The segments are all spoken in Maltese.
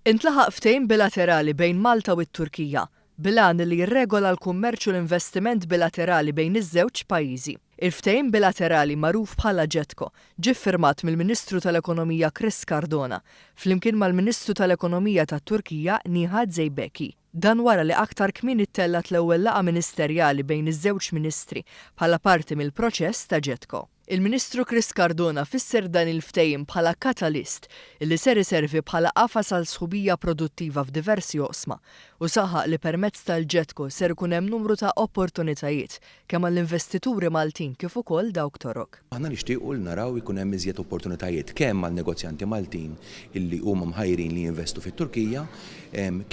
Intlaħaq ftehim bilaterali bejn Malta u t-Turkija bilan li jirregola l-kummerċ u l-investiment bilaterali bejn iż-żewġ pajjiżi. Il-ftehim bilaterali magħruf bħala GETCO ġie ffirmat mill-Ministru tal-Ekonomija Chris Cardona flimkien mal-Ministru tal-Ekonomija tat-Turkija Nihat Zeybeki. Dan wara li aktar kmieni ttellet l-ewwel laqgħa ministerjali bejn iż-żewġ ministri bħala parti mill-proċess ta' GETCO. Il-Ministru Chris Cardona fisser dan il-ftehim bħala katalist illi ser iservi bħala qafas għal sħubija produttiva f'diversi oqsma u saħaq li permezz tal-GETCO ser ikun hemm numru ta' opportunitajiet kemm għall-investituri Maltin kif ukoll dawk Torok. Aħna nixtiequ li naraw ikun hemm iżjed opportunitajiet kemm għan-negozjanti Maltin illi huma mħajrin li jinvestu fit-Turkija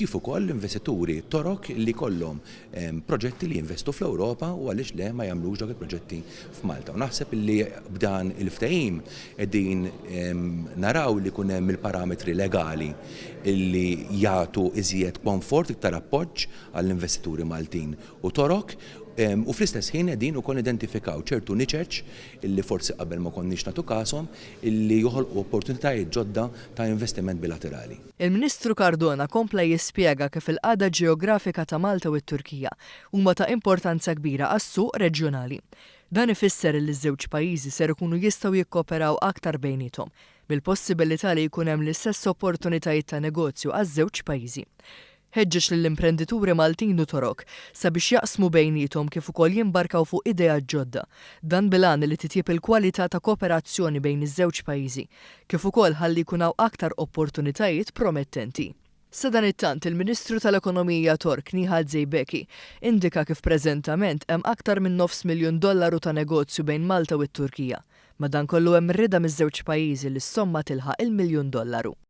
kif ukoll l-investituri Torok li kollhom proġetti li jinvestu fl-Ewropa u għaliex le ma jagħmlux dawk il-proġetti f'Malta. U naħseb illi b'dan il-ftehim qegħdin naraw li jkun hemm il-parametri legali illi jagħtu iżjed komfort iktar appoġġ għall-investituri Maltin u Torok. U fl-istess ħin qegħdin ukoll identifikaw ċertu niċeċ illi forsi qabel ma konniex nagħtu każhom illi joħolqu opportunitajiet ġodda ta' investiment bilaterali. Il-Ministru Cardona kompla jispjega kif il-qagħda ġeografika ta' Malta u t-Turkija huma ta' importanza kbira għas-suq reġjonali. Dan ifisser li ż-żewġ pajjiżi ser ikunu jistgħu jikkoperaw aktar bejniethom bil-possibilità li jkun hemm l-istess opportunitajiet ta' negozju għaż-żewġ pajjiżi. Ħeġġeġ lill-imprendituri Maltin u Torok sabiex jaqsmu bejniethom kif ukoll jimbarkaw fuq ideat ġodda, dan bilan li titjib il-kwalità ta' kooperazzjoni bejn iż-żewġ pajjiżi, kif ukoll ħalli jkun hawn aktar opportunitajiet promettenti. Sa dan it-tant il-Ministru tal-Ekonomija Tork Nihat Zeybeki indika kif preżentament hemm aktar minn $500,000 ta' negozju bejn Malta u t-Turkija. Madankollu hemm rieda miż-żewġ pajjiżi li s-somma tilħaq $1,000,000.